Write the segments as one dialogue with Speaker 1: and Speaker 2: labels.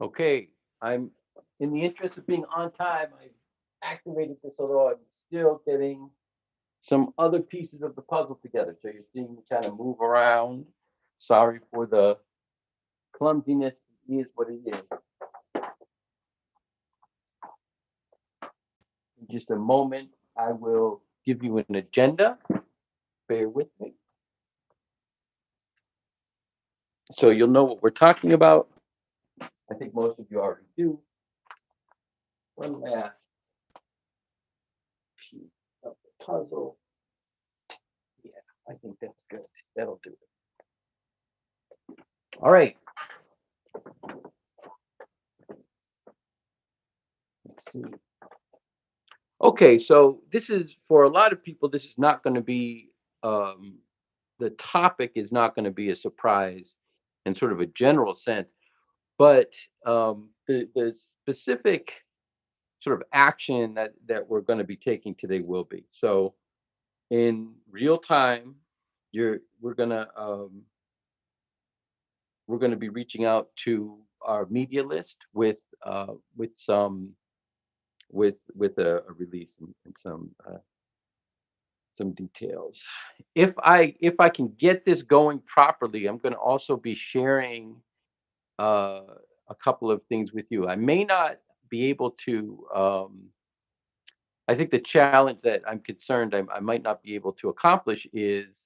Speaker 1: Okay, I'm in the interest of being on time. I've activated this, although I'm still getting some other pieces of the puzzle together. So you're seeing me kind of move around. Sorry for the clumsiness. It is what it is. In just a moment, I will give you an agenda. Bear with me. So you'll know what we're talking about. I think most of you already do. One last piece of the puzzle. Yeah, I think that's good. That'll do it. All right. Let's see. Okay, so this is for a lot of people. This is not going to be um, the topic is not going to be a surprise in sort of a general sense, but the specific sort of action that we're going to be taking today will be. So in real time, you're we're gonna be reaching out to our media list with some with a release and some details. If I can get this going properly, I'm going to also be sharing uh, a couple of things with you. I may not be able to. I think the challenge that I'm concerned I might not be able to accomplish is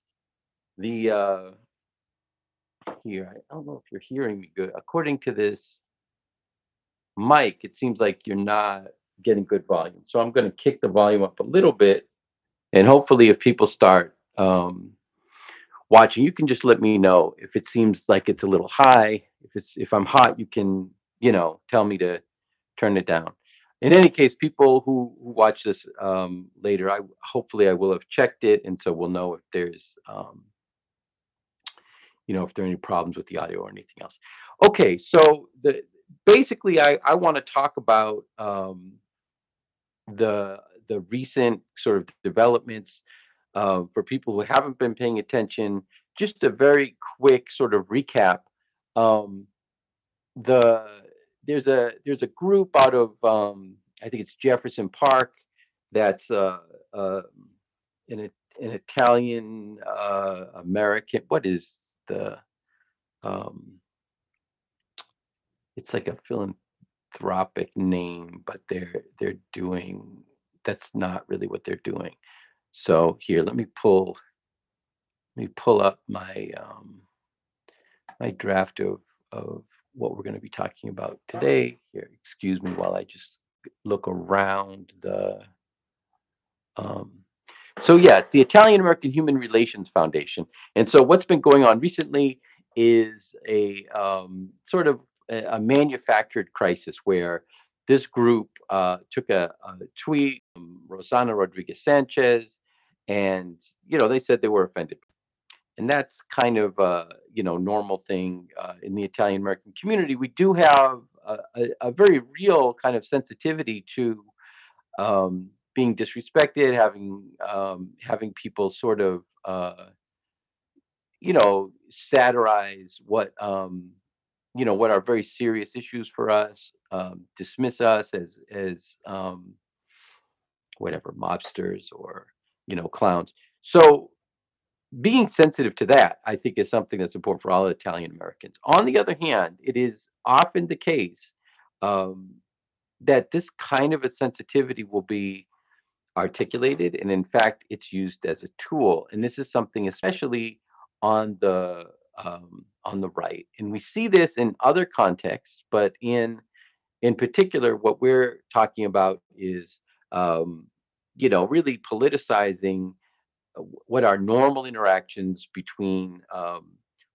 Speaker 1: the here. I don't know if you're hearing me good. According to this mic, it seems like you're not getting good volume. So I'm going to kick the volume up a little bit, and hopefully, if people start watching, you can just let me know if it seems like it's a little high. If I'm hot, you can tell me to turn it down. In any case, people who watch this later, I hopefully I will have checked it, and so we'll know if there's if there are any problems with the audio or anything else. Okay, so the basically I want to talk about the the recent sort of developments for people who haven't been paying attention. Just a very quick sort of recap. Um, the there's a group out of I think it's Jefferson Park that's an an Italian American. What is the um, it's like a philanthropic name, but they're doing that's not really what they're doing. So here, let me pull up my draft of what we're going to be talking about today. Here, excuse me while I just look around the. Um, so yeah, it's the Italian American Human Relations Foundation, and so what's been going on recently is a sort of a manufactured crisis where this group took a tweet from Rosana Rodriguez Sanchez, and they said they were offended, and that's kind of normal thing in the Italian American community. We do have a very real kind of sensitivity to being disrespected, having people sort of satirize what are very serious issues for us, dismiss us as whatever mobsters or clowns. So being sensitive to that, I think, is something that's important for all Italian Americans. On the other hand, it is often the case um, that this kind of a sensitivity will be articulated, and in fact, it's used as a tool. And this is something, especially on the right, and we see this in other contexts, but in particular, what we're talking about is really politicizing what are normal interactions between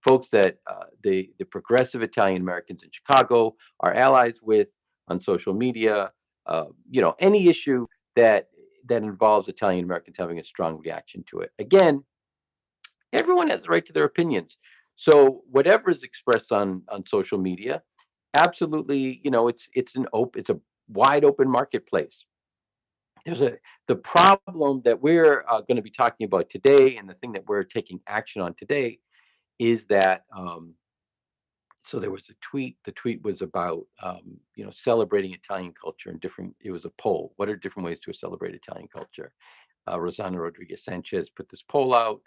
Speaker 1: folks that the progressive Italian Americans in Chicago are allies with on social media. Any issue that that involves Italian Americans having a strong reaction to it. Again, everyone has the right to their opinions. So whatever is expressed on social media, absolutely, it's a wide open marketplace. There's a The problem that we're going to be talking about today, and the thing that we're taking action on today, is that So there was a tweet. The tweet was about celebrating Italian culture and different. It was a poll. What are different ways to celebrate Italian culture? Rosanna Rodriguez Sanchez put this poll out.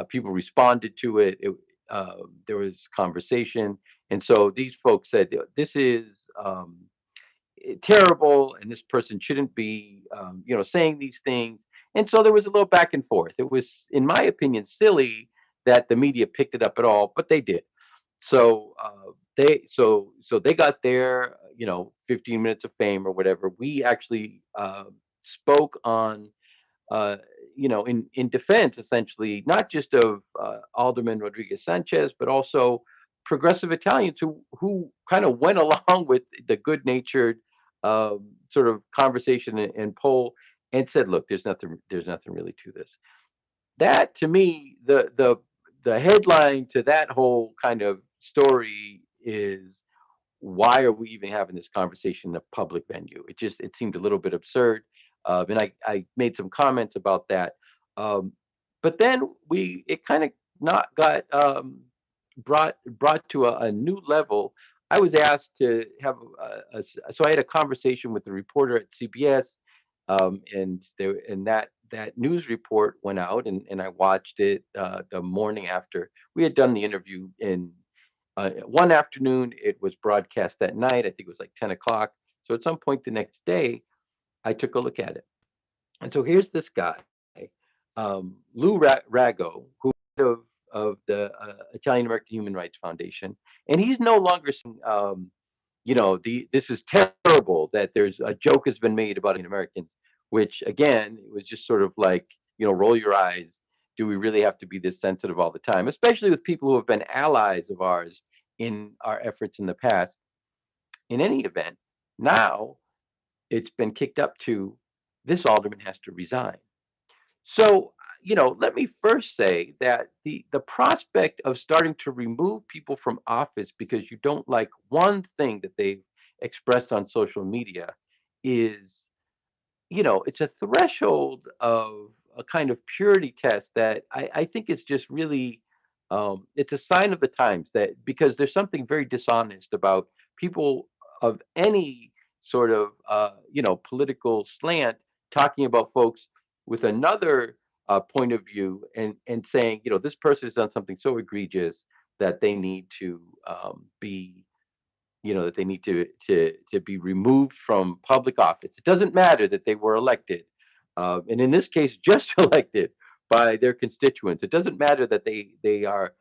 Speaker 1: People responded to it. There was conversation, and so these folks said this is terrible, and this person shouldn't be, saying these things. And so there was a little back and forth. It was, in my opinion, silly that the media picked it up at all, but they did. So they got their 15 minutes of fame or whatever. We actually spoke on in defense, essentially, not just of Alderman Rodriguez Sanchez, but also progressive Italians who kind of went along with the good-natured sort of conversation and poll and said, "Look, there's nothing really to this." That to me, the headline to that whole kind of story is, why are we even having this conversation in a public venue? It seemed a little bit absurd, and I made some comments about that. Um, but then we it kind of not got brought to a new level. I was asked to have so I had a conversation with the reporter at CBS, and that news report went out, and I watched it the morning after we had done the interview. In one afternoon, it was broadcast that night. I think it was like 10 o'clock. So at some point the next day, I took a look at it. And so here's this guy, Lou Rago, who of the Italian American Human Rights Foundation, and he's no longer saying, this is terrible that there's a joke has been made about Americans, which again, it was just sort of like, roll your eyes. Do we really have to be this sensitive all the time, especially with people who have been allies of ours in our efforts in the past? In any event, now it's been kicked up to this alderman has to resign. So, let me first say that the prospect of starting to remove people from office because you don't like one thing that they've expressed on social media is, it's a threshold of a kind of purity test that I think is just really, it's a sign of the times, that because there's something very dishonest about people of any sort of, political slant talking about folks with another point of view, and saying, this person has done something so egregious that they need to be that they need to be removed from public office. It doesn't matter that they were elected, and in this case, just elected by their constituents. It doesn't matter that they are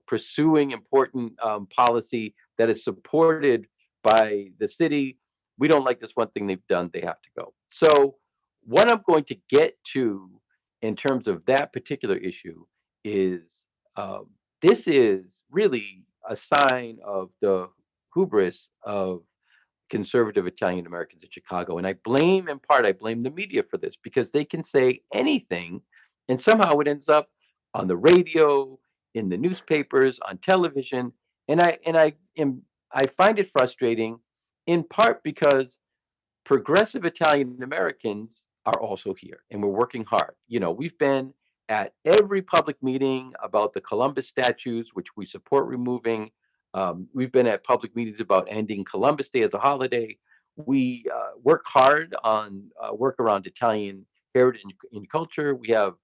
Speaker 1: pursuing important policy that is supported by the city. We don't like this one thing they've done. They have to go. So what I'm going to get to in terms of that particular issue is, this is really a sign of the hubris of conservative Italian Americans in Chicago. And I blame the media for this, because they can say anything and somehow it ends up on the radio, in the newspapers, on television. And I find it frustrating, in part because progressive Italian Americans are also here, and we're working hard. We've been at every public meeting about the Columbus statues, which we support removing. We've been at public meetings about ending Columbus Day as a holiday. We work hard on work around Italian heritage and culture. We have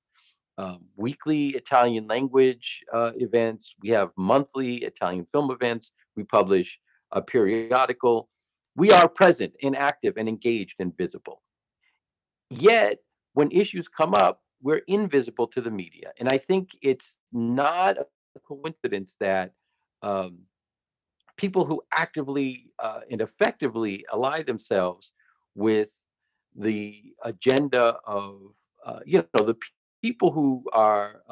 Speaker 1: weekly Italian language events. We have monthly Italian film events. We publish a periodical. We are present and active and engaged and visible. Yet, when issues come up, we're invisible to the media. And I think it's not a coincidence that um, people who actively and effectively ally themselves with the agenda of, the people who are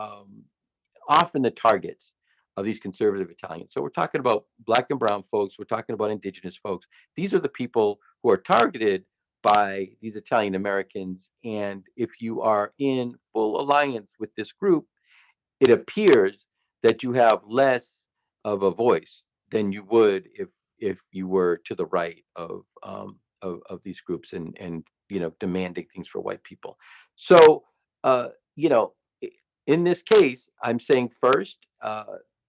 Speaker 1: often the targets of these conservative Italians. So we're talking about black and brown folks. We're talking about indigenous folks. These are the people who are targeted by these Italian Americans. And if you are in full alliance with this group, it appears that you have less of a voice than you would if you were to the right of these groups, and demanding things for white people. So uh, you know, in this case, I'm saying first.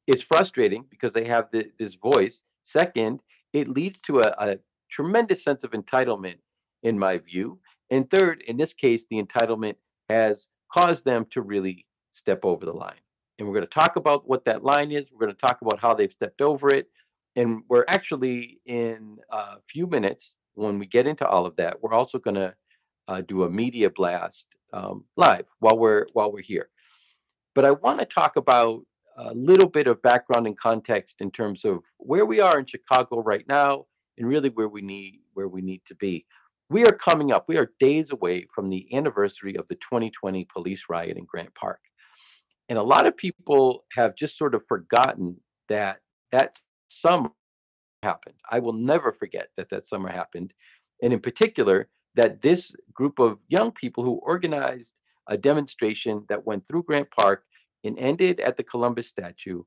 Speaker 1: it's frustrating because they have this voice. Second, it leads to a tremendous sense of entitlement, in my view. And third, in this case, the entitlement has caused them to really step over the line. And we're going to talk about what that line is. We're going to talk about how they've stepped over it. And we're actually, in a few minutes, when we get into all of that, we're also going to do a media blast live while we're here. But I want to talk about a little bit of background and context in terms of where we are in Chicago right now, and really where we need to be. We are coming up. We are days away from the anniversary of the 2020 police riot in Grant Park, and a lot of people have just sort of forgotten that that summer happened. I will never forget that that summer happened, and in particular, that this group of young people who organized a demonstration that went through Grant Park and ended at the Columbus statue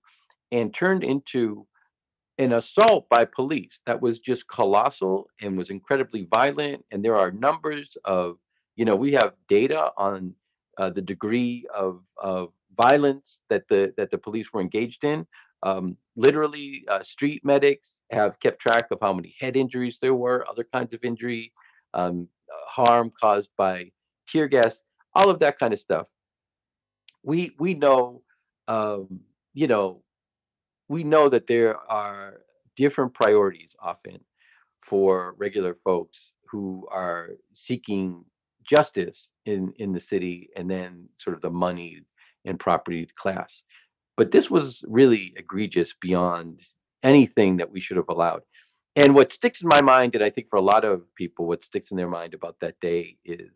Speaker 1: and turned into an assault by police that was just colossal and was incredibly violent. And there are numbers of, we have data on the degree of violence that the police were engaged in. Literally, street medics have kept track of how many head injuries there were, other kinds of injury, harm caused by tear gas, all of that kind of stuff. We know, um, you know, we know that there are different priorities often for regular folks who are seeking justice in the city, and then sort of the moneyed and property class. But this was really egregious beyond anything that we should have allowed. And what sticks in my mind, and I think for a lot of people, what sticks in their mind about that day is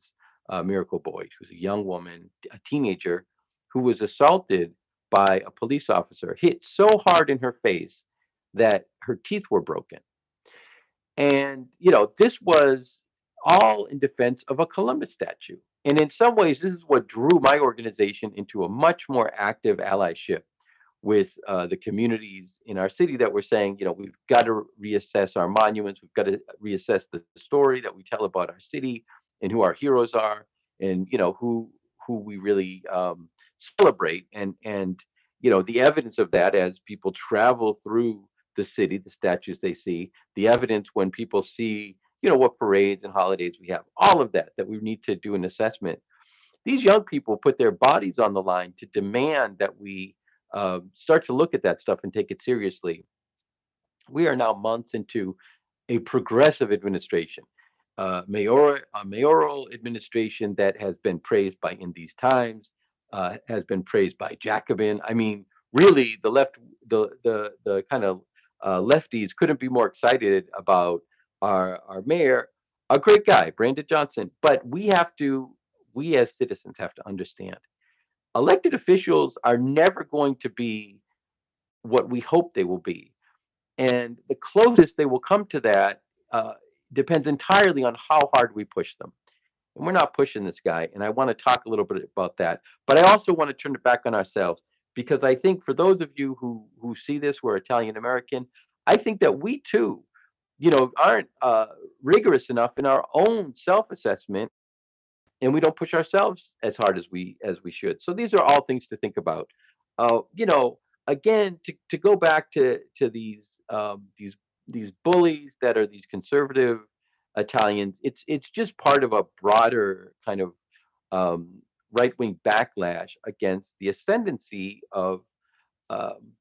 Speaker 1: Miracle Boyd, who's a young woman, a teenager, who was assaulted by a police officer, hit so hard in her face that her teeth were broken. And, this was all in defense of a Columbus statue. And in some ways, this is what drew my organization into a much more active allyship with the communities in our city that were saying, we've got to reassess our monuments, we've got to reassess the story that we tell about our city and who our heroes are, and who we really celebrate, and the evidence of that as people travel through the city, the statues they see, the evidence when people see what parades and holidays we have, all of that we need to do an assessment. These young people put their bodies on the line to demand that we start to look at that stuff and take it seriously. We are now months into a progressive administration, a mayoral administration that has been praised by In These Times, has been praised by Jacobin. I mean, really, the left, the kind of lefties couldn't be more excited about our mayor, a great guy, Brandon Johnson. But we as citizens have to understand, elected officials are never going to be what we hope they will be. And the closest they will come to that depends entirely on how hard we push them. And we're not pushing this guy. And I want to talk a little bit about that. But I also want to turn it back on ourselves, because I think for those of you who see this, who are Italian American, I think that we too, aren't rigorous enough in our own self-assessment, and we don't push ourselves as hard as we should. So these are all things to think about. Again, to go back to these bullies that are these conservative Italians, it's just part of a broader kind of right wing backlash against the ascendancy of um,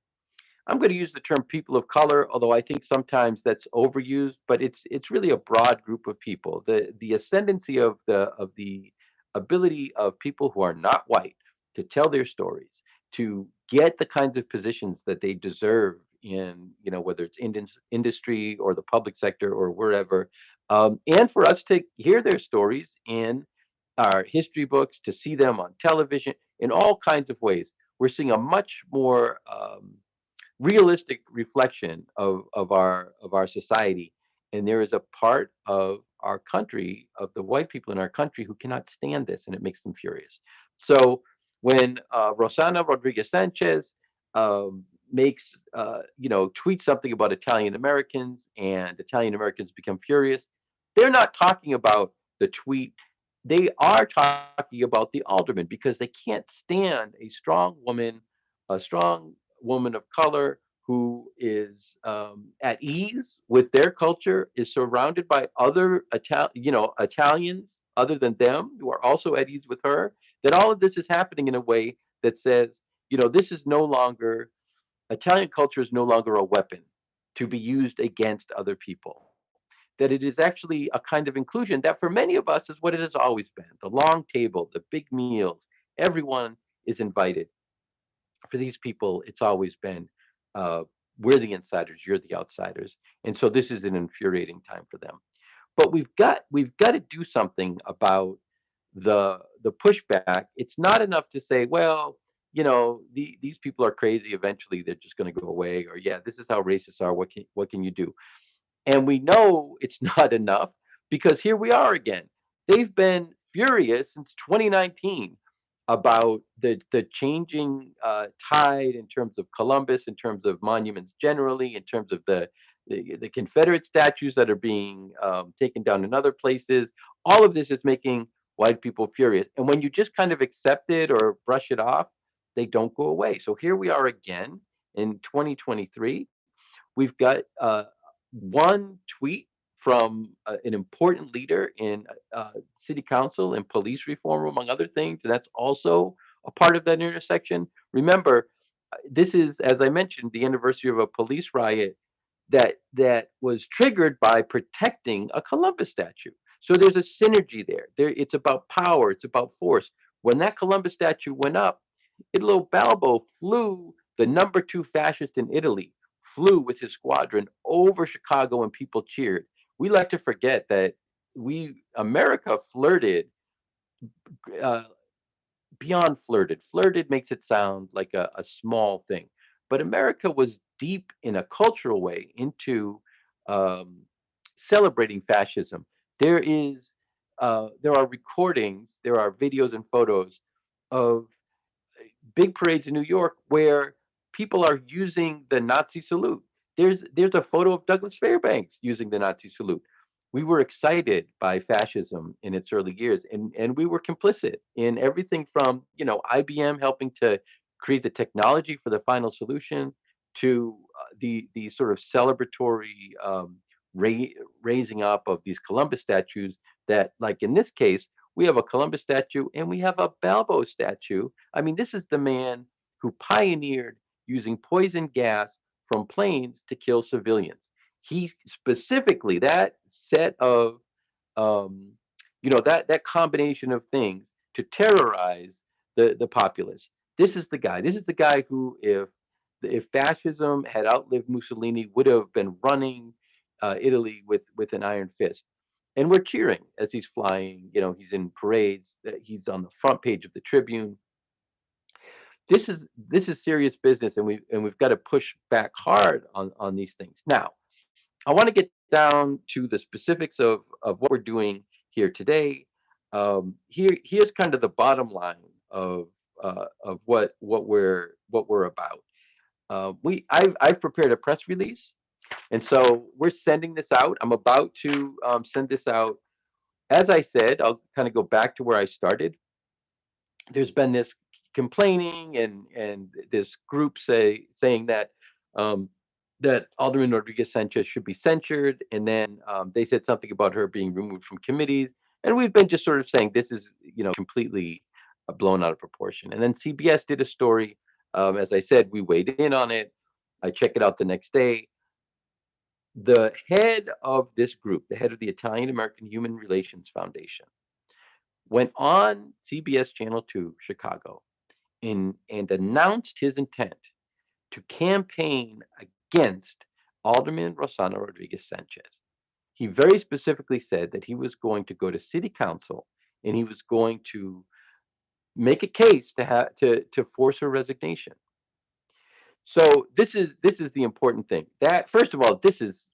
Speaker 1: I'm going to use the term people of color, although I think sometimes that's overused, but it's really a broad group of people. The ascendancy of the ability of people who are not white to tell their stories, to get the kinds of positions that they deserve in, whether it's industry or the public sector or wherever, and for us to hear their stories in our history books, to see them on television in all kinds of ways. We're seeing a much more realistic reflection of our society. And there is a part of our country, of the white people in our country, who cannot stand this, and it makes them furious. So when Rosana Rodriguez Sanchez makes tweets something about Italian Americans, and Italian Americans become furious, they're not talking about the tweet. They are talking about the alderman, because they can't stand a strong woman, a strong woman of color who is at ease with their culture, is surrounded by other Italians other than them who are also at ease with her. That all of this is happening in a way that says, this is no longer Italian culture is no longer a weapon to be used against other people. That it is actually a kind of inclusion that for many of us is what it has always been. The long table, the big meals, everyone is invited. For these people, it's always been uh, we're the insiders, you're the outsiders, and so this is an infuriating time for them. But we've got to do something about the pushback. It's not enough to say, well, these people are crazy. Eventually, they're just going to go away, or yeah, this is how racists are. What can you do? And we know it's not enough because here we are again. They've been furious since 2019 about the changing tide in terms of Columbus, in terms of monuments generally, in terms of the Confederate statues that are being taken down in other places. All of this is making white people furious. And when you just kind of accept it or brush it off, they don't go away. So here we are again in 2023. We've got one tweet from an important leader in city council and police reform, among other things, and that's also a part of that intersection. Remember, this is, as I mentioned, the anniversary of a police riot that was triggered by protecting a Columbus statue. So there's a synergy there. It's about power. It's about force. When that Columbus statue went up, Italo Balbo flew, the number two fascist in Italy, flew with his squadron over Chicago and people cheered. We like to forget that America flirted, uh, beyond flirted. Flirted makes it sound like a small thing, but America was deep in a cultural way into um, celebrating fascism. There is, there are recordings, there are videos and photos of big parades in New York where people are using the Nazi salute. There's a photo of Douglas Fairbanks using the Nazi salute. We were excited by fascism in its early years, and we were complicit in everything from IBM helping to create the technology for the final solution to the sort of celebratory ra- raising up of these Columbus statues. That, like in this case, we have a Columbus statue and we have a Balbo statue. I mean, this is the man who pioneered using poison gas from planes to kill civilians. He specifically, that set of um, that combination of things to terrorize the populace. This is the guy. This is the guy who, if fascism had outlived Mussolini, would have been running Italy with an iron fist. And we're cheering as he's flying. He's in parades. He's on the front page of the Tribune. This is serious business, and we've got to push back hard on these things. Now, I want to get down to the specifics of what we're doing here today. Here's kind of the bottom line of what we're about. I've prepared a press release, and so we're sending this out. I'm about to send this out. As I said, I'll kind of go back to where I started. There's been this complaining and this group saying um, that Alderman Rodriguez Sanchez should be censured, and then they said something about her being removed from committees, and we've been just sort of saying this is completely blown out of proportion. And then CBS did a story. As I said, we weighed in on it. I check it out the next day. The head of this group, the head of the Italian American Human Relations Foundation, went on CBS Channel 2 Chicago and announced his intent to campaign against Alderman Rosana Rodriguez Sanchez. He very specifically said that he was going to go to city council and he was going to make a case to force her resignation. So this is the important thing. That, first of all, this is,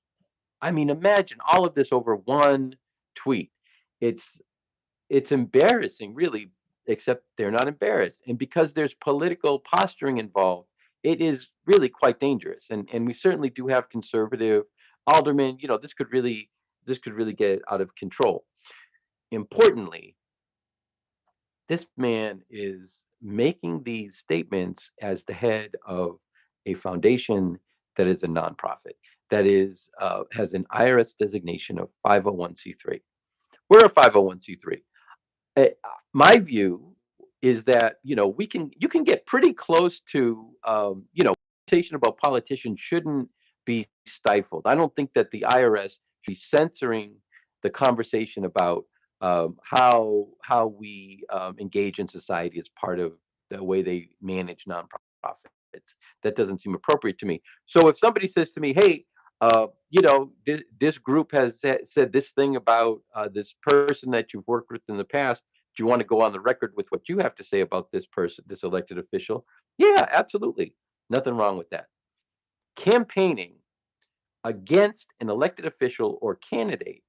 Speaker 1: I mean, imagine all of this over one tweet. It's it's embarrassing, really, except they're not embarrassed. And because there's political posturing involved, it is really quite dangerous. And we certainly do have conservative aldermen. This could really get out of control. Importantly, this man is making these statements as the head of a foundation that is a nonprofit, that is has an IRS designation of 501c3. We're a 501c3. Uh, my view is that you can get pretty close to conversation about politicians shouldn't be stifled. I don't think that the IRS should be censoring the conversation about how we engage in society as part of the way they manage nonprofits. That doesn't seem appropriate to me. So if somebody says to me, "Hey, this group has said this thing about this person that you've worked with in the past. Do you want to go on the record with what you have to say about this person, this elected official?" Yeah, absolutely. Nothing wrong with that. Campaigning against an elected official or candidate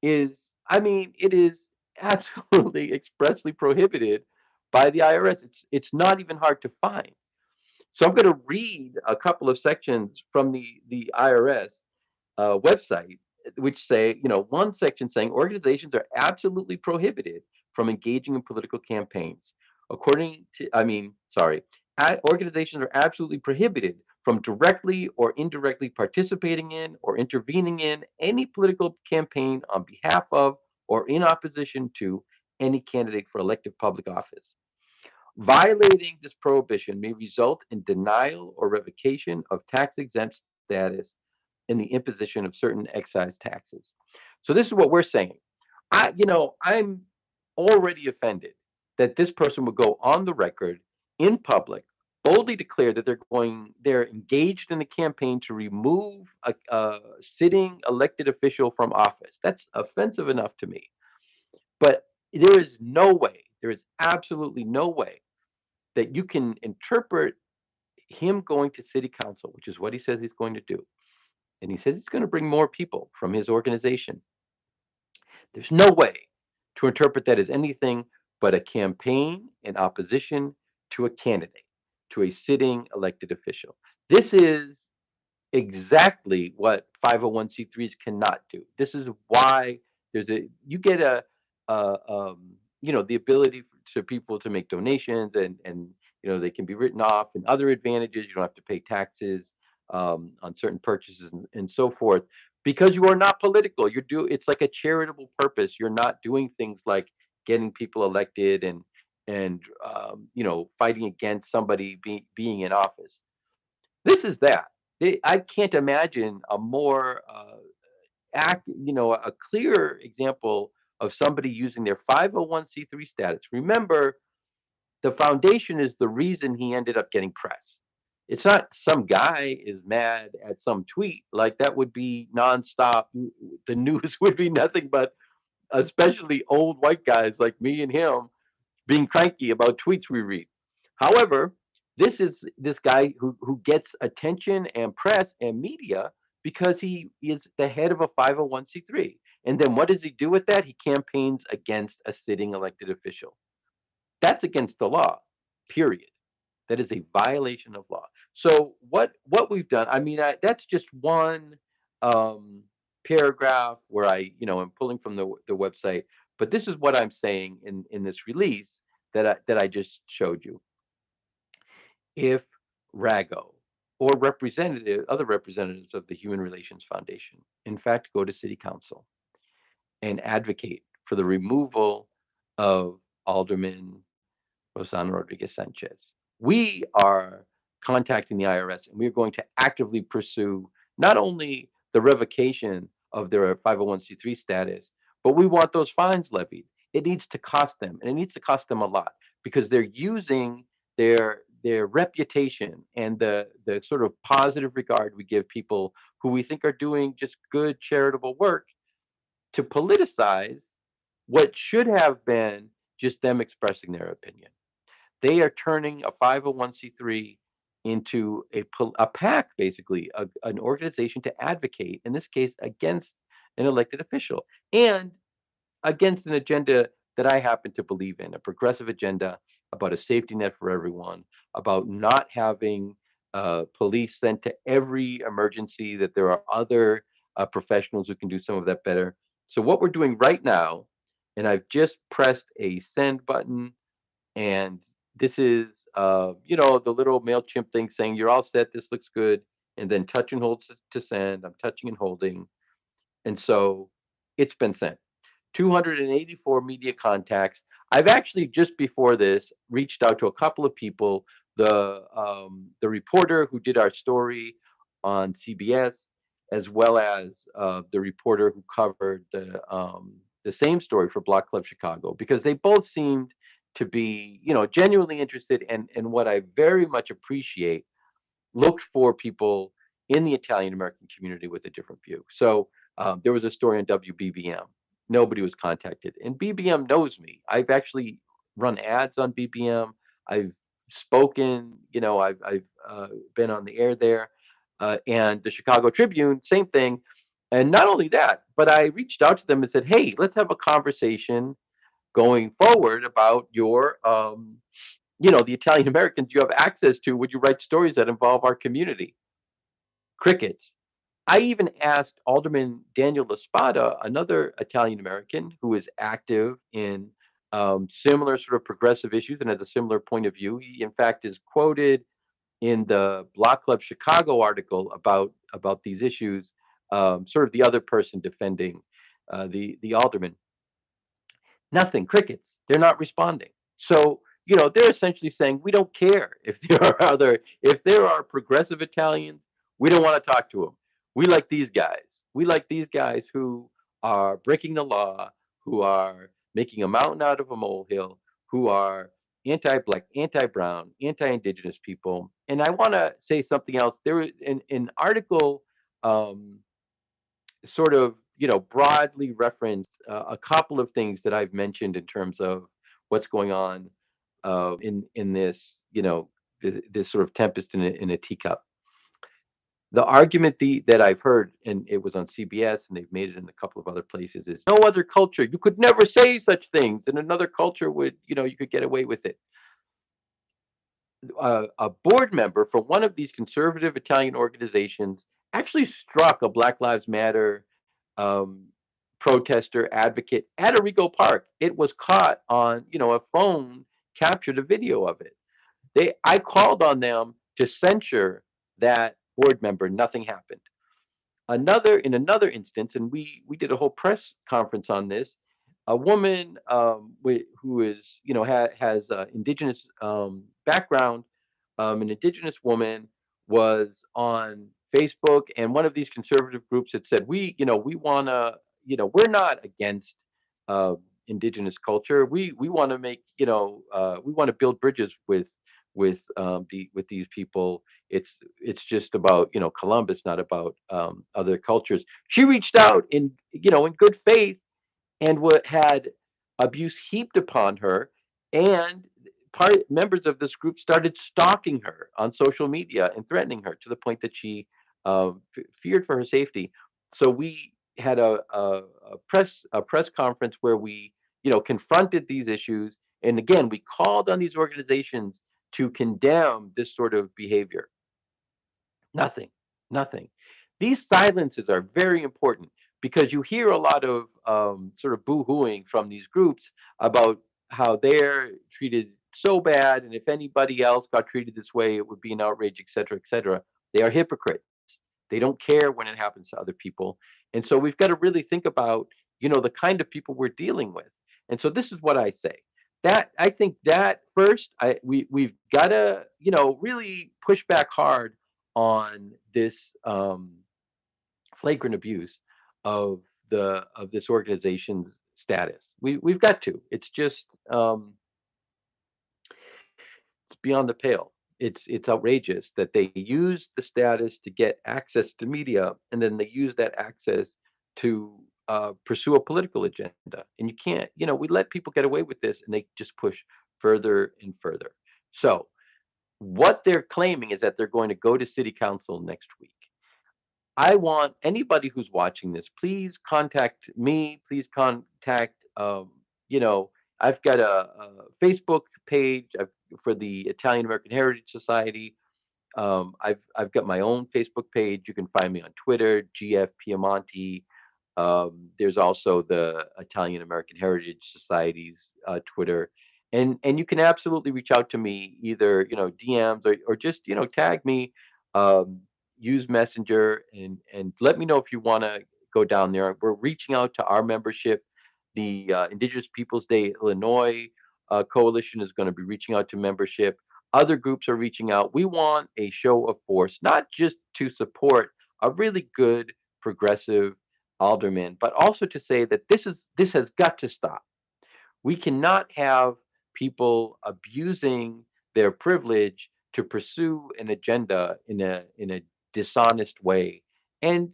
Speaker 1: is, I mean, it is absolutely expressly prohibited by the IRS. It's not even hard to find. So I'm going to read a couple of sections from the IRS website, which say, one section saying organizations are absolutely prohibited from engaging in political campaigns. According to, I mean, sorry, organizations are absolutely prohibited from directly or indirectly participating in or intervening in any political campaign on behalf of or in opposition to any candidate for elective public office. Violating this prohibition may result in denial or revocation of tax exempt status in the imposition of certain excise taxes. So this is what we're saying. I'm already offended that this person would go on the record in public, boldly declare that they're engaged in a campaign to remove a sitting elected official from office. That's offensive enough to me. But there is absolutely no way that you can interpret him going to city council, which is what he says he's going to do. And he says he's going to bring more people from his organization. There's no way to interpret that as anything but a campaign in opposition to a candidate, to a sitting elected official. This is exactly what 501c3s cannot do. This is why you get the ability to people to make donations, and they can be written off, and other advantages. You don't have to pay taxes on certain purchases, and so forth, because you are not political. It's like a charitable purpose. You're not doing things like getting people elected and fighting against somebody being in office. This is that. I can't imagine a more a clear example of somebody using their 501c3 status. Remember, the foundation is the reason he ended up getting press. It's not some guy is mad at some tweet. Like, that would be nonstop. The news would be nothing but, especially old white guys like me and him, being cranky about tweets we read. However, this is this guy who gets attention and press and media because he is the head of a 501c3. And then what does he do with that? He campaigns against a sitting elected official. That's against the law, period. That is a violation of law. So what we've done, I mean, that's just one um, paragraph where I'm pulling from the website, but this is what I'm saying in this release that I just showed you. If Rago or other representatives of the Human Relations Foundation, in fact, go to City Council and advocate for the removal of Alderman Rosana Rodriguez Sanchez. We are contacting the IRS, and we are going to actively pursue not only the revocation of their 501c3 status, but we want those fines levied. It needs to cost them, and it needs to cost them a lot, because they're using their reputation and the sort of positive regard we give people who we think are doing just good charitable work to politicize what should have been just them expressing their opinion. They are turning a 501c3 into a PAC, basically, an organization to advocate, in this case, against an elected official and against an agenda that I happen to believe in, a progressive agenda about a safety net for everyone, about not having police sent to every emergency, that there are other professionals who can do some of that better. So, what we're doing right now, and I've just pressed a send button, and This is, the little MailChimp thing saying you're all set. This looks good, and then touch and hold to send. I'm touching and holding, and so it's been sent. 284 media contacts. I've actually just before this reached out to a couple of people. The reporter who did our story on CBS, as well as the reporter who covered the same story for Block Club Chicago, because they both seemed to be, genuinely interested, and what I very much appreciate, looked for people in the Italian American community with a different view. So there was a story on WBBM. Nobody was contacted, and BBM knows me. I've actually run ads on BBM. I've spoken. I've been on the air there, and the Chicago Tribune, same thing. And not only that, but I reached out to them and said, "Hey, let's have a conversation going forward about the Italian Americans you have access to when you write stories that involve our community." Crickets. I even asked Alderman Daniel Laspada, another Italian American who is active in similar sort of progressive issues and has a similar point of view. He, in fact, is quoted in the Block Club Chicago article about these issues. Sort of the other person defending the alderman. Nothing, crickets. They're not responding. So, they're essentially saying we don't care if there are progressive Italians, we don't want to talk to them. We like these guys. We like these guys who are breaking the law, who are making a mountain out of a molehill, who are anti-black, anti-brown, anti-indigenous people. And I want to say something else. There was an article, um, sort of, broadly referenced a couple of things that I've mentioned in terms of what's going on in this, this sort of tempest in a teacup. The argument that I've heard, and it was on CBS, and they've made it in a couple of other places, is no other culture. You could never say such things. In another culture would, you could get away with it. A board member for one of these conservative Italian organizations actually struck a Black Lives Matter um, protester advocate at Arrigo Park. It was caught on, a phone captured a video of it. I called on them to censure that board member. Nothing happened. In another instance, and we did a whole press conference on this. A woman who is, has indigenous background, an indigenous woman, was on Facebook, and one of these conservative groups had said, we want to, we're not against uh, indigenous culture. We want to make, we want to build bridges with these people. It's just about, Columbus, not about other cultures. She reached out in good faith, and what had abuse heaped upon her, and members of this group started stalking her on social media and threatening her to the point that she feared for her safety. So we had a press conference where we, confronted these issues, and again we called on these organizations to condemn this sort of behavior. Nothing, nothing. These silences are very important because you hear a lot of sort of boo-hooing from these groups about how they're treated so bad, and if anybody else got treated this way, it would be an outrage, et cetera, et cetera. They are hypocrites. They don't care when it happens to other people, and so we've got to really think about, the kind of people we're dealing with. And so this is what I say. That I think that first, we've got to, really push back hard on this flagrant abuse of this organization's status. We've got to. It's just it's beyond the pale. It's outrageous that they use the status to get access to media, and then they use that access to pursue a political agenda. And you can't, we let people get away with this, and they just push further and further. So what they're claiming is that they're going to go to city council next week. I want anybody who's watching this, please contact me. Please contact, you know, I've got a Facebook page for the Italian American Heritage Society. I've got my own Facebook page. You can find me on Twitter, GF Piemonte. There's also the Italian American Heritage Society's Twitter. And you can absolutely reach out to me, either DMs, or just tag me, um, use Messenger, and let me know if you want to go down there. We're reaching out to our membership. The Indigenous Peoples Day Illinois Coalition is going to be reaching out to membership. Other groups are reaching out. We want a show of force, not just to support a really good progressive alderman, but also to say that this has got to stop. We cannot have people abusing their privilege to pursue an agenda in a dishonest way, and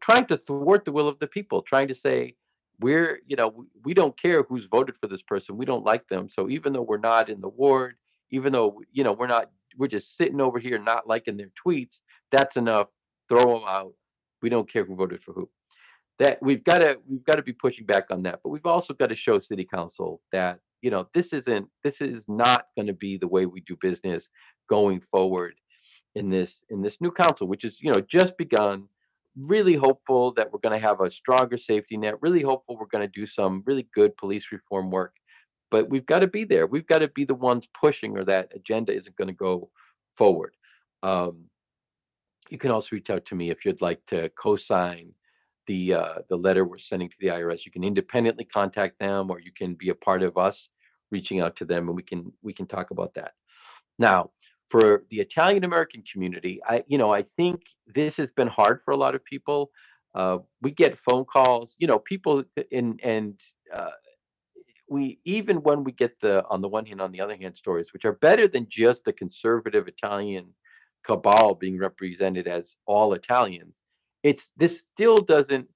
Speaker 1: trying to thwart the will of the people, trying to say we don't care who's voted for this person, we don't like them, so even though we're not in the ward, even though we're just sitting over here not liking their tweets, that's enough. Throw them out. We don't care who voted for who. That we've got to be pushing back on that, but we've also got to show city council that this is not going to be the way we do business going forward in this new council, which is just begun. Really hopeful that we're going to have a stronger safety net, really hopeful we're going to do some really good police reform work, but we've got to be there, we've got to be the ones pushing, or that agenda isn't going to go forward. um, you can also reach out to me if you'd like to co-sign the letter we're sending to the IRS. You can independently contact them, or you can be a part of us reaching out to them, and we can talk about that. Now, for the Italian American community, I think this has been hard for a lot of people. We get phone calls, people, and uh, we even when we get the on the one hand, on the other hand, stories which are better than just the conservative Italian cabal being represented as all Italians, it's this still doesn't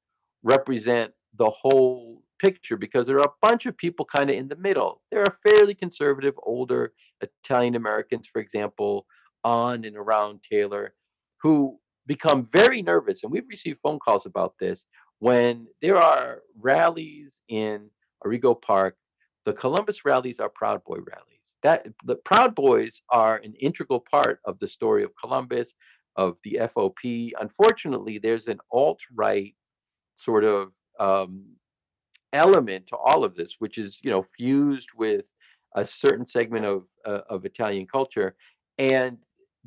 Speaker 1: represent the whole picture, because there are a bunch of people kind of in the middle. There are fairly conservative older Italian Americans, for example, on and around Taylor, who become very nervous, and we've received phone calls about this, when there are rallies in Arrigo Park. The Columbus rallies are Proud Boy rallies. That the Proud Boys are an integral part of the story of Columbus, of the FOP. Unfortunately, there's an alt-right sort of element to all of this, which is fused with a certain segment of Italian culture, and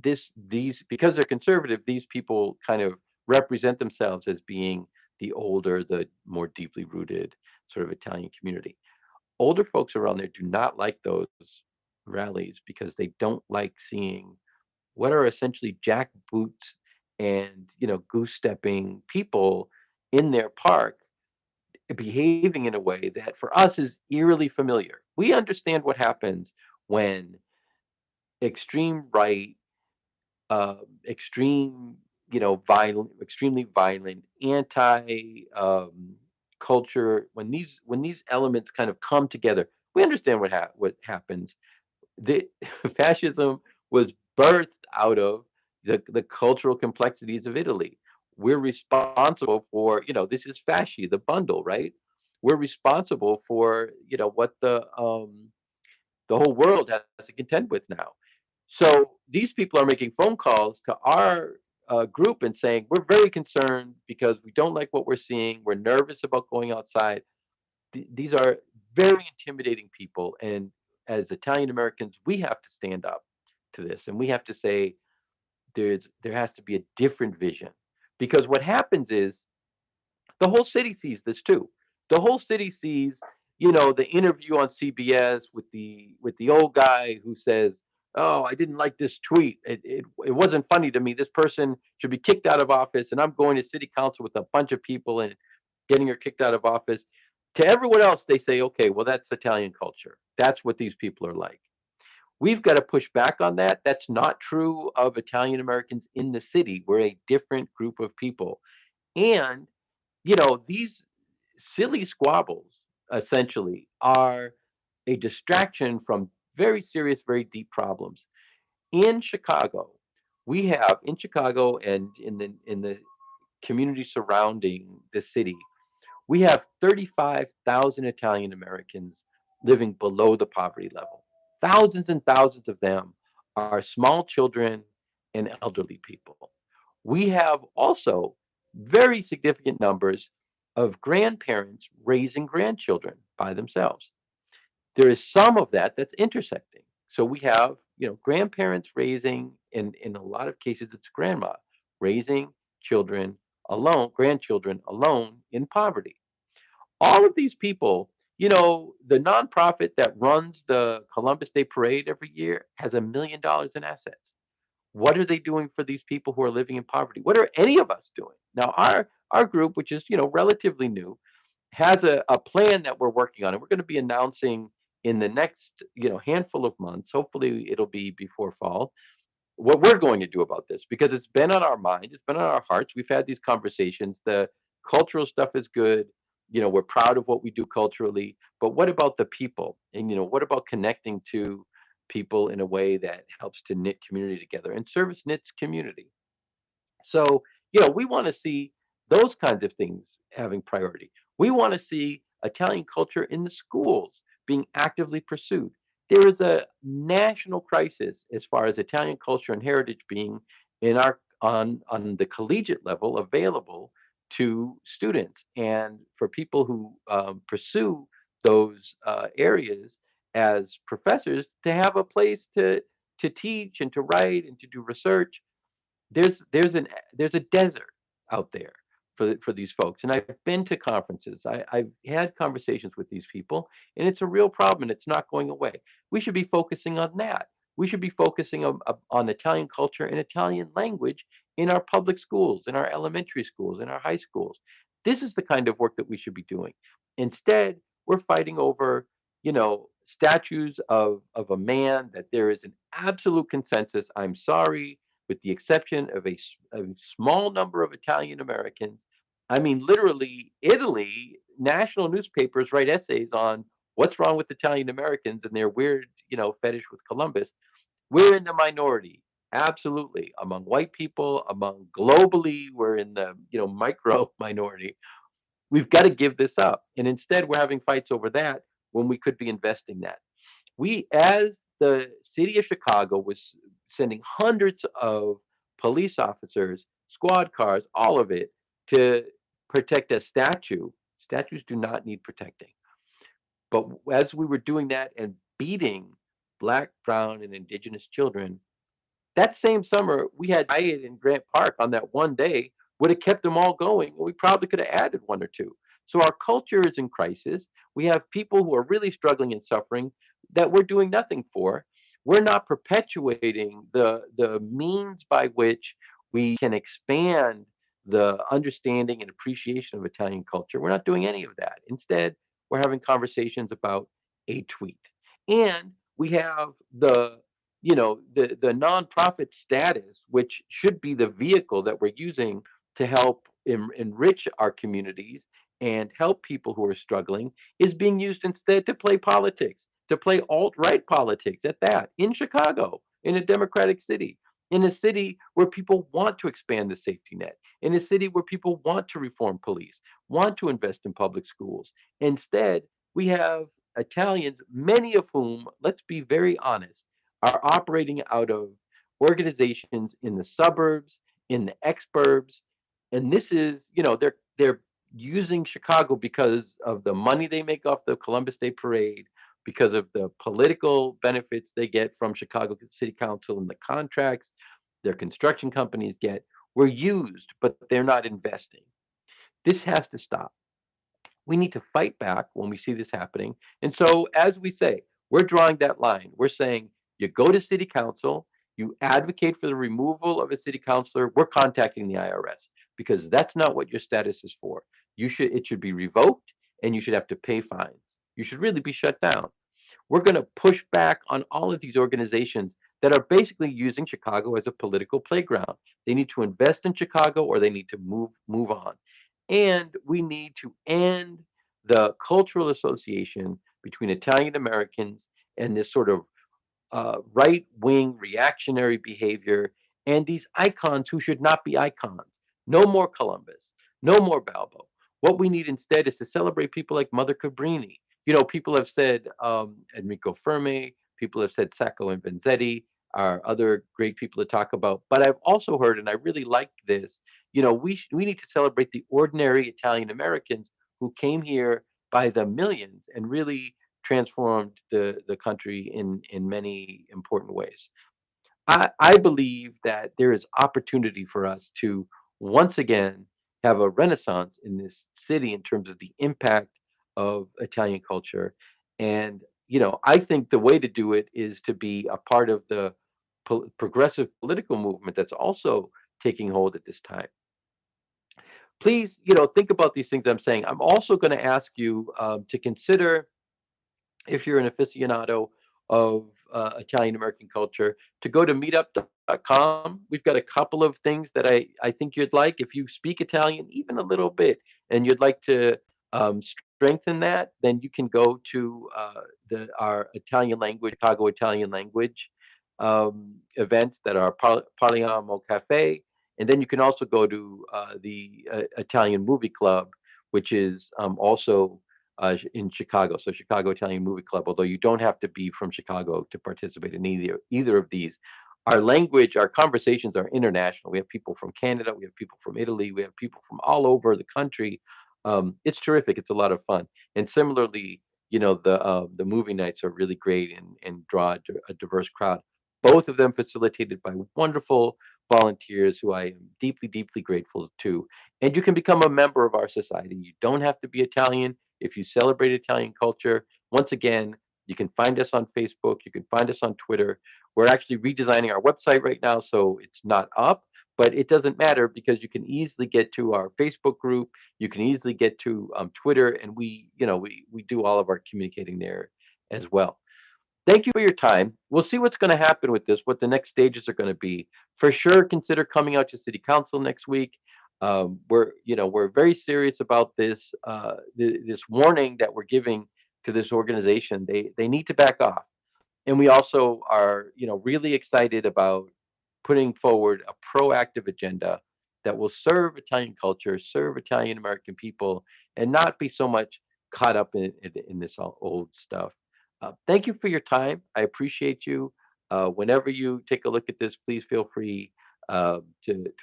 Speaker 1: these, because they're conservative, these people kind of represent themselves as being the older, the more deeply rooted sort of Italian community. Older folks around there do not like those rallies, because they don't like seeing what are essentially jackboots and goose stepping people in their park, behaving in a way that for us is eerily familiar. We understand what happens when extreme right, extreme, violent, extremely violent, anti culture. When these elements kind of come together, we understand what happens. The fascism was birthed out of the cultural complexities of Italy. We're responsible for, this is fasci, the bundle, right? We're responsible for, what the whole world has to contend with now. So these people are making phone calls to our group and saying, we're very concerned because we don't like what we're seeing. We're nervous about going outside. These are very intimidating people. And as Italian Americans, we have to stand up to this, and we have to say there has to be a different vision, because what happens is the whole city sees this too. The whole city sees, the interview on CBS with the old guy who says, "Oh, I didn't like this tweet. It wasn't funny to me. This person should be kicked out of office, and I'm going to city council with a bunch of people and getting her kicked out of office." To everyone else, they say, "Okay, well, that's Italian culture. That's what these people are like." We've got to push back on that. That's not true of Italian Americans in the city. We're a different group of people. And these silly squabbles essentially are a distraction from very serious, very deep problems. In Chicago, in Chicago and in the community surrounding the city, we have 35,000 Italian Americans living below the poverty level. Thousands and thousands of them are small children and elderly people. We have also very significant numbers of grandparents raising grandchildren by themselves. There is some of that that's intersecting. So we have, grandparents raising, in a lot of cases, it's grandma raising children alone, grandchildren alone in poverty. All of these people, the nonprofit that runs the Columbus Day Parade every year has $1 million in assets. What are they doing for these people who are living in poverty? What are any of us doing? Now, our group, which is relatively new, has a plan that we're working on, and we're going to be announcing in the next handful of months. Hopefully, it'll be before fall, what we're going to do about this, because it's been on our mind, it's been on our hearts. We've had these conversations. The cultural stuff is good. We're proud of what we do culturally, but what about the people? And what about connecting to people in a way that helps to knit community together? And service knits community. So, we want to see those kinds of things having priority. We want to see Italian culture in the schools being actively pursued. There is a national crisis as far as Italian culture and heritage being in our on the collegiate level available to students, and for people who pursue those areas as professors to have a place to teach and to write and to do research. There's a desert out there for these folks, and I've been to conferences. I've had conversations with these people, and it's a real problem, and it's not going away. We should be focusing on that. We should be focusing on Italian culture and Italian language in our public schools, in our elementary schools, in our high schools. This is the kind of work that we should be doing. Instead, we're fighting over, statues of a man that there is an absolute consensus. I'm sorry, with the exception of a small number of Italian Americans. I mean, literally, Italy, national newspapers write essays on what's wrong with Italian Americans and their weird, fetish with Columbus. We're in the minority, absolutely. Among white people, among globally, we're in the, micro minority. We've got to give this up. And instead, we're having fights over that when we could be investing that. As the city of Chicago was sending hundreds of police officers, squad cars, all of it to protect a statue. Statues do not need protecting. But as we were doing that and beating black, brown, and indigenous children, that same summer, we had riot in Grant Park on that one day, would have kept them all going, and we probably could have added one or two. So our culture is in crisis. We have people who are really struggling and suffering that we're doing nothing for. We're not perpetuating the means by which we can expand the understanding and appreciation of Italian culture. We're not doing any of that. Instead, we're having conversations about a tweet. And we have the nonprofit status, which should be the vehicle that we're using to help enrich our communities and help people who are struggling, is being used instead to play politics, to play alt-right politics at that, in Chicago, in a democratic city, in a city where people want to expand the safety net, in a city where people want to reform police, want to invest in public schools. Instead, we have Italians, many of whom, let's be very honest, are operating out of organizations in the suburbs, in the exurbs, and this is, they're using Chicago because of the money they make off the Columbus Day Parade, because of the political benefits they get from Chicago City Council and the contracts their construction companies get. We're used, but they're not investing. This has to stop. We need to fight back when we see this happening. And so, as we say, we're drawing that line. We're saying you go to city council, you advocate for the removal of a city councilor, we're contacting the IRS, because that's not what your status is for. It should be revoked, and you should have to pay fines. You should really be shut down. We're going to push back on all of these organizations that are basically using Chicago as a political playground. They need to invest in Chicago, or they need to move on. And we need to end the cultural association between Italian Americans and this sort of right wing reactionary behavior, and these icons who should not be icons. No more Columbus, no more Balbo. What we need instead is to celebrate people like Mother Cabrini. People have said Enrico Fermi, people have said Sacco and Vanzetti are other great people to talk about. But I've also heard, and I really like this, we need to celebrate the ordinary Italian Americans who came here by the millions and really transformed the country in many important ways. I believe that there is opportunity for us to once again have a renaissance in this city in terms of the impact of Italian culture. And, I think the way to do it is to be a part of the progressive political movement that's also taking hold at this time. Please, think about these things I'm saying. I'm also going to ask you to consider, if you're an aficionado of Italian American culture, to go to meetup.com. We've got a couple of things that I think you'd like. If you speak Italian even a little bit and you'd like to strengthen that, then you can go to our Italian language, Chicago Italian language events that are Parliamo Cafe. And then you can also go to the Italian Movie Club, which is also in Chicago. So Chicago Italian Movie Club. Although you don't have to be from Chicago to participate in either of these. Our language, our conversations are international. We have people from Canada, we have people from Italy, we have people from all over the country. It's terrific. It's a lot of fun. And similarly, the movie nights are really great and draw a diverse crowd. Both of them facilitated by wonderful volunteers who I am deeply, deeply grateful to. And you can become a member of our society. You don't have to be Italian if you celebrate Italian culture. Once again, you can find us on Facebook. You can find us on Twitter. We're actually redesigning our website right now, so it's not up, but it doesn't matter because you can easily get to our Facebook group. You can easily get to Twitter, and we do all of our communicating there as well. Thank you for your time. We'll see what's going to happen with this, what the next stages are going to be. For sure, consider coming out to City Council next week. We're very serious about this warning that we're giving to this organization. They need to back off. And we also are, really excited about putting forward a proactive agenda that will serve Italian culture, serve Italian American people, and not be so much caught up in this old stuff. Thank you for your time. I appreciate you. Whenever you take a look at this, please feel free to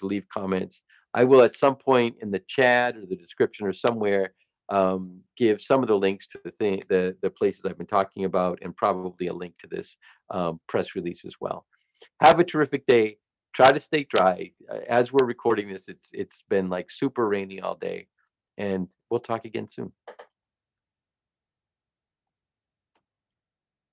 Speaker 1: leave comments. I will at some point in the chat or the description or somewhere give some of the links to the places I've been talking about, and probably a link to this press release as well. Have a terrific day. Try to stay dry. As we're recording this, it's been like super rainy all day, and we'll talk again soon.